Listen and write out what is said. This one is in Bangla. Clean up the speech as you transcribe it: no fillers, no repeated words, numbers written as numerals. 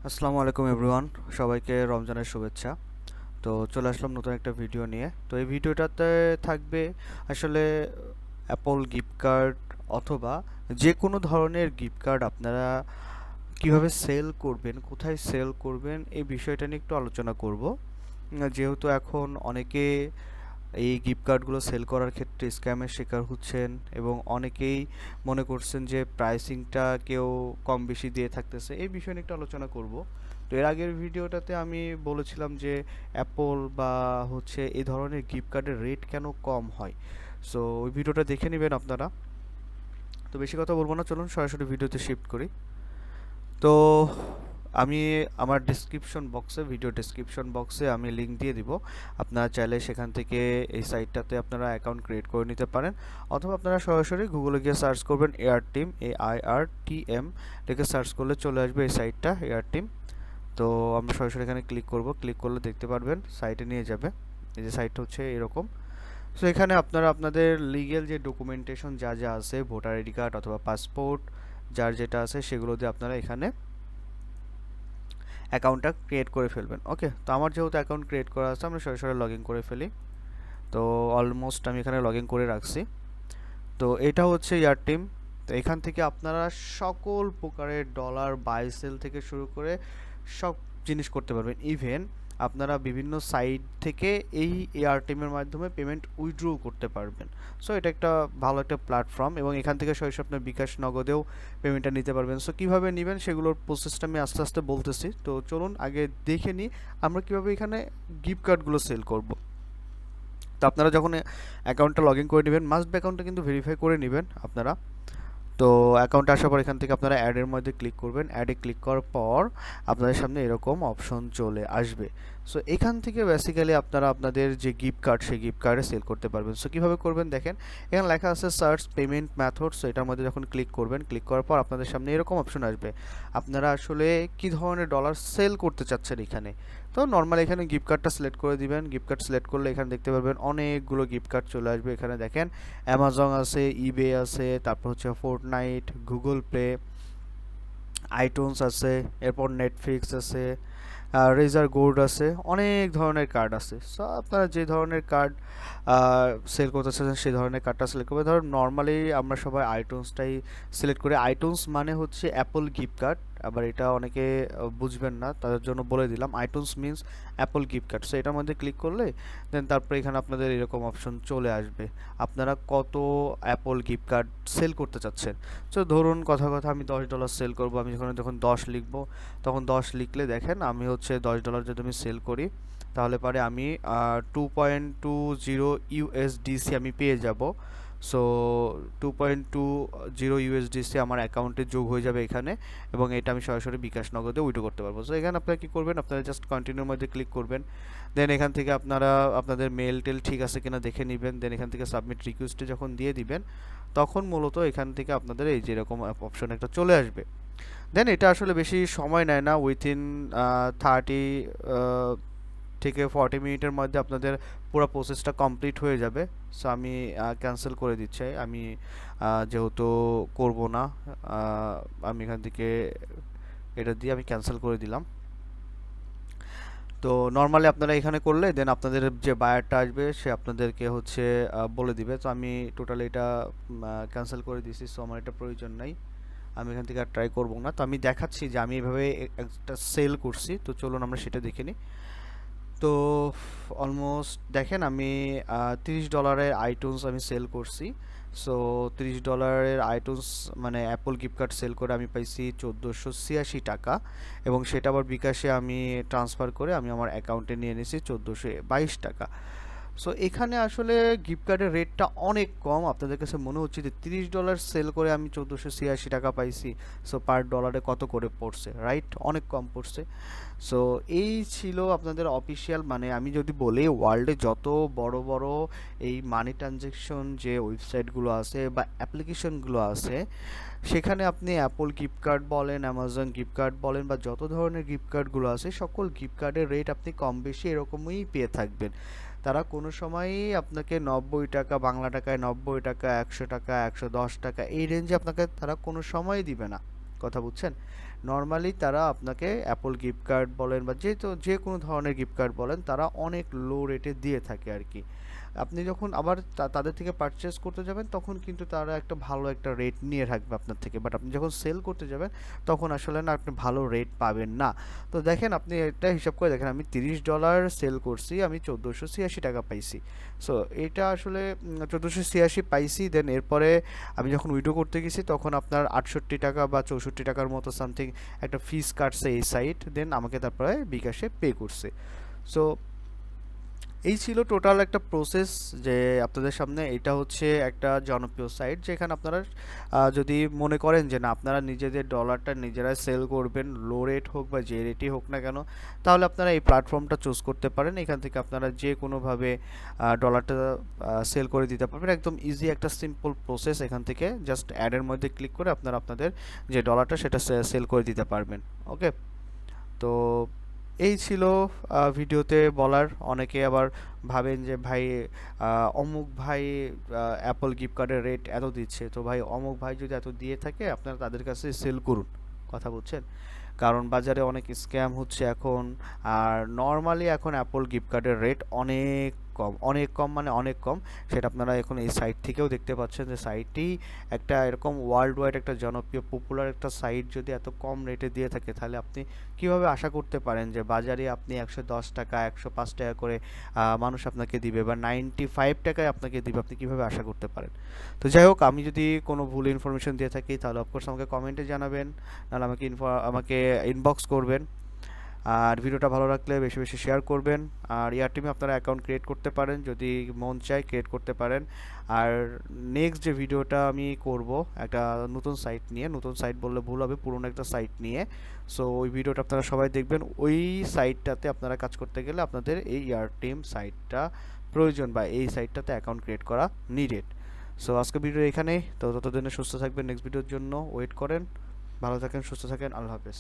আসসালামু আলাইকুম এভরিওয়ান, সবাইকে রমজানের শুভেচ্ছা। তো চলে আসলাম নতুন একটা ভিডিও নিয়ে। তো এই ভিডিওটাতে থাকবে আসলে অ্যাপল গিফট কার্ড অথবা যে কোনো ধরনের গিফট কার্ড আপনারা কিভাবে সেল করবেন, কোথায় সেল করবেন, এই বিষয়টা নিয়ে একটু আলোচনা করব। যেহেতু এখন অনেকে এই গিফট কার্ডগুলো সেল করার ক্ষেত্রে স্ক্যামের শিকার হচ্ছেন এবং অনেকেই মনে করছেন যে প্রাইসিংটা কেউ কম বেশি দিয়ে থাকতেছে, এই বিষয় নিয়ে একটু আলোচনা করব। তো এর আগের ভিডিওটাতে আমি বলেছিলাম যে অ্যাপল বা এই ধরনের গিফট কার্ডের রেট কেন কম হয়। সো ওই ভিডিওটা দেখে নেবেন আপনারা। তো বেশি কথা বলবো না, চলুন সরাসরি ভিডিওতে শিফট করি। তো আমি আমার ভিডিও ডেসক্রিপশন বক্সে আমি লিংক দিয়ে দিব। আপনারা চাইলে সেখান থেকে এই সাইটটাতে আপনারা অ্যাকাউন্ট ক্রিয়েট করে নিতে পারেন, অথবা আপনারা সরাসরি গুগলে গিয়ে সার্চ করবেন এয়ার টিম, AIRTM লিখে সার্চ করলে চলে আসবে এই সাইটটা এয়ার টিম। তো আমরা সরাসরি এখানে ক্লিক করব, ক্লিক করলে দেখতে পারবেন সাইটে নিয়ে যাবে। এই যে সাইটটা হচ্ছে এরকম। সো এখানে আপনারা আপনাদের লিগ্যাল যে ডকুমেন্টেশন যা যা আছে, ভোটার আইডি কার্ড অথবা পাসপোর্ট, যার যেটা আছে সেগুলো দিয়ে আপনারা এখানে অ্যাকাউন্টটা ক্রিয়েট করে ফেলবেন। ওকে, তো আমার যেহেতু অ্যাকাউন্ট ক্রিয়েট করা আছে, আমরা সরাসরি লগ ইন করে ফেলি। তো অলমোস্ট আমি এখানে লগ ইন করে রাখছি। তো এটা হচ্ছে ইয়ার টিম। তো এখান থেকে আপনারা সকল প্রকারের ডলার বাই সেল থেকে শুরু করে সব জিনিস করতে পারবেন। ইভেন আপনারা বিভিন্ন সাইট থেকে এই এয়ার টিমের মাধ্যমে পেমেন্ট উইথড্র করতে পারবেন। সো এটা একটা ভালো একটা প্ল্যাটফর্ম, এবং এখান থেকে সরাসরি আপনার বিকাশ নগদেও পেমেন্টটা নিতে পারবেন। সো কীভাবে নেবেন সেগুলোর প্রসেসটা আমি আস্তে আস্তে বলতেছি। তো চলুন আগে দেখে নিই আমরা কীভাবে এখানে গিফট কার্ডগুলো সেল করব। তো আপনারা যখন অ্যাকাউন্টটা লগ ইন করে নেবেন, মাস্ট বি অ্যাকাউন্টটা কিন্তু ভেরিফাই করে নেবেন আপনারা। তো অ্যাকাউন্টে আসার পর এখান থেকে আপনারা অ্যাডের মধ্যে ক্লিক করবেন। অ্যাডে ক্লিক করার পর আপনাদের সামনে এরকম অপশন চলে আসবে। সো এখান থেকে বেসিক্যালি আপনারা আপনাদের যে গিফট কার্ড, সেই গিফট কার্ডে সেল করতে পারবেন। সো কীভাবে করবেন দেখেন, এখানে লেখা আছে সার্চ পেমেন্ট মেথড। সো এটার মধ্যে যখন ক্লিক করবেন, ক্লিক করার পর আপনাদের সামনে এরকম অপশন আসবে। আপনারা আসলে কী ধরনের ডলার সেল করতে চাচ্ছেন এখানে। তো নর্মালি এখানে গিফট কার্ডটা সিলেক্ট করে দিবেন। গিফট কার্ড সিলেক্ট করলে এখানে দেখতে পারবেন অনেকগুলো গিফট কার্ড চলে আসবে। এখানে দেখেন অ্যামাজন আছে, ইবে আছে, তারপর হচ্ছে ফোর্টনাইট, গুগল প্লে, আইটুনস আছে, এরপর নেটফ্লিক্স আছে, রেজার গোল্ড আছে, অনেক ধরনের কার্ড আছে। সো আপনারা যে ধরনের কার্ড সেল করতে চাচ্ছেন সেই ধরনের কার্ডটা সিলেক্ট করবেন। ধরুন নর্মালি আমরা সবাই আইটুনসটাই সিলেক্ট করি। আইটুনস মানে হচ্ছে অ্যাপল গিফট কার্ড। আবার এটা অনেকে বুঝবেন না, তাদের জন্য বলে দিলাম, iTunes means Apple gift card. So এটার মধ্যে ক্লিক করলে দেন তারপরে এখানে আপনাদের এরকম অপশন চলে আসবে, আপনারা কত অ্যাপল গিফট কার্ড সেল করতে চাচ্ছেন। সো ধরুন কথা কথা আমি $10 সেল করব। আমি যখন 10 লিখবো, তখন 10 লিখলে দেখেন আমি হচ্ছে $10 যদি আমি সেল করি, তাহলে পারে আমি 2.20 USDC আমি পেয়ে যাব। সো 2.20 USDC আমার অ্যাকাউন্টে যোগ হয়ে যাবে এখানে, এবং এটা আমি সরাসরি বিকাশ নগদে উইথড্র করতে পারবো। সো এখানে আপনারা কী করবেন, আপনারা জাস্ট কন্টিনিউর মধ্যে ক্লিক করবেন। দেন এখান থেকে আপনারা আপনাদের মেল টেল ঠিক আছে কিনা দেখে নেবেন। দেন এখান থেকে সাবমিট রিকোয়েস্টে যখন দিয়ে দিবেন, তখন মূলত এখান থেকে আপনাদের এই যেরকম অপশন একটা চলে আসবে। দেন এটা আসলে বেশি সময় নেয় না, উইথিন 30 থেকে 40 মিনিটের মধ্যে আপনাদের পুরো প্রসেসটা কমপ্লিট হয়ে যাবে। সো আমি ক্যান্সেল করে দিচ্ছি। আমি যেহেতু করব না, আমি এখান থেকে এটা দিয়ে আমি ক্যান্সেল করে দিলাম। তো নর্মালি আপনারা এখানে করলে দেন আপনাদের যে বায়ারটা আসবে সে আপনাদেরকে বলে দিবে। তো আমি টোটালি এটা ক্যান্সেল করে দিয়েছি। সো আমার এটা প্রয়োজন নাই, আমি এখান থেকে আর ট্রাই করব না। তো আমি দেখাচ্ছি যে আমি এভাবে একটা সেল করছি। তো চলুন আমরা সেটা দেখে নিই। তো অলমোস্ট দেখেন আমি $30 আইটুনস আমি সেল করছি। সো $30 আইটুনস মানে অ্যাপল গিফট কার্ড সেল করে আমি পাইছি 1486 টাকা, এবং সেটা আবার বিকাশে আমি ট্রান্সফার করে আমি আমার অ্যাকাউন্টে নিয়ে নিয়েছি 1422 টাকা। সো এখানে আসলে গিফট কার্ডের রেটটা অনেক কম। আপনাদের কাছে মনে হচ্ছে যে $30 সেল করে আমি 1486 টাকা পাইছি, সো পার ডলারে কত করে পড়ছে, রাইট? অনেক কম পড়ছে। সো এই ছিল আপনাদের অফিসিয়াল, মানে আমি যদি বলি ওয়ার্ল্ডে যত বড় বড় এই মানি ট্রানজ্যাকশন যে ওয়েবসাইটগুলো আছে বা অ্যাপ্লিকেশনগুলো আছে, সেখানে আপনি অ্যাপল গিফট কার্ড বলেন, অ্যামাজন গিফট কার্ড বলেন, বা যত ধরনের গিফট কার্ডগুলো আছে সকল গিফট কার্ডের রেট আপনি কম বেশি এরকমই পেয়ে থাকবেন। তারা কোনো সময়ই আপনাকে 90 টাকা, বাংলা টাকায় 90 টাকা, 100 টাকা, 110 টাকা এই রেঞ্জে আপনাকে তারা কোনো সময়ই দিবে না। কথা বুঝছেন? নর্মালি তারা আপনাকে অ্যাপল গিফট কার্ড বলেন বা যে কোনো ধরনের গিফট কার্ড বলেন, তারা অনেক লো রেটে দিয়ে থাকে আর কি। আপনি যখন আবার তাদের থেকে পারচেস করতে যাবেন, তখন কিন্তু তারা একটা ভালো একটা রেট নিয়ে রাখবে আপনার থেকে, বাট আপনি যখন সেল করতে যাবেন তখন আসলে না আপনি ভালো রেট পাবেন না। তো দেখেন, আপনি এটা হিসাব করে দেখেন, আমি $30 সেল করছি, আমি 1486 টাকা পাইছি। সো এটা আসলে 1486 পাইছি, দেন এরপরে আমি যখন উইড্রো করতে গেছি তখন আপনার 68 টাকা বা 64 টাকার মতো সামথিং একটা ফিস কাটছে এই সাইট, দেন আমাকে তারপরে বিকাশে পে করছে। সো এই ছিল টোটাল একটা প্রসেস যে আপনাদের সামনে। এটা হচ্ছে একটা জনপ্রিয় সাইট যেখানে আপনারা যদি মনে করেন যে না আপনারা নিজেদের ডলারটা নিজেরা সেল করবেন, লো রেট হোক বা যে রেটই হোক না কেন, তাহলে আপনারা এই প্ল্যাটফর্মটা চুজ করতে পারেন। এখান থেকে আপনারা যে কোনোভাবে ডলারটা সেল করে দিতে পারবেন। একদম ইজি একটা সিম্পল প্রসেস। এখান থেকে জাস্ট অ্যাডের মধ্যে ক্লিক করে আপনারা আপনাদের যে ডলারটা সেটা সেল করে দিতে পারবেন। ওকে, তো এই ছিল ভিডিওতে বলার। অনেকে আবার ভাবেন যে ভাই অমুক ভাই অ্যাপল গিফট কার্ডের রেট এত দিচ্ছে, তো ভাই অমুক ভাই যদি এত দিয়ে থাকে আপনারা তাদের কাছে সেল করুন, কথা বলছেন, কারণ বাজারে অনেক স্ক্যাম হচ্ছে এখন। আর নর্মালি এখন অ্যাপল গিফট কার্ডের রেট অনেক কম, অনেক কম মানে অনেক কম। সেটা আপনারা এখন এই সাইট থেকেও দেখতে পাচ্ছেন যে সাইটটি একটা এরকম ওয়ার্ল্ড ওয়াইড একটা জনপ্রিয় পপুলার একটা সাইট যদি এত কম রেটে দিয়ে থাকে, তাহলে আপনি কিভাবে আশা করতে পারেন যে বাজারে আপনি 110 টাকা 105 টাকা করে মানুষ আপনাকে দিবে বা 95 টাকায় আপনাকে দিবে, আপনি কিভাবে আশা করতে পারেন? তো যাই হোক, আমি যদি কোনো ভুল ইনফরমেশন দিয়ে থাকি তাহলে অফকোর্স আমাকে কমেন্টে জানাবেন, নাহলে আমাকে ইনবক্স করবেন। আর ভিডিওটা ভালো লাগলে বেশি বেশি শেয়ার করবেন। আর ইয়ার টিমে আপনারা অ্যাকাউন্ট ক্রিয়েট করতে পারেন, যদি মন চায় ক্রিয়েট করতে পারেন। আর নেক্সট যে ভিডিওটা আমি করব একটা নতুন সাইট নিয়ে, নতুন সাইট বললে ভুল হবে, পুরনো একটা সাইট নিয়ে। সো ওই ভিডিওটা আপনারা সবাই দেখবেন। ওই সাইটটাতে আপনারা কাজ করতে গেলে আপনাদের এই ইয়ার টিম সাইটটা প্রয়োজন বা এই সাইটটাতে অ্যাকাউন্ট ক্রিয়েট করা নিডেড। সো আজকে ভিডিও এখানেই। তো ততদিনে সুস্থ থাকবেন, নেক্সট ভিডিওর জন্য ওয়েট করেন। ভালো থাকেন, সুস্থ থাকেন, আল্লাহ হাফেজ।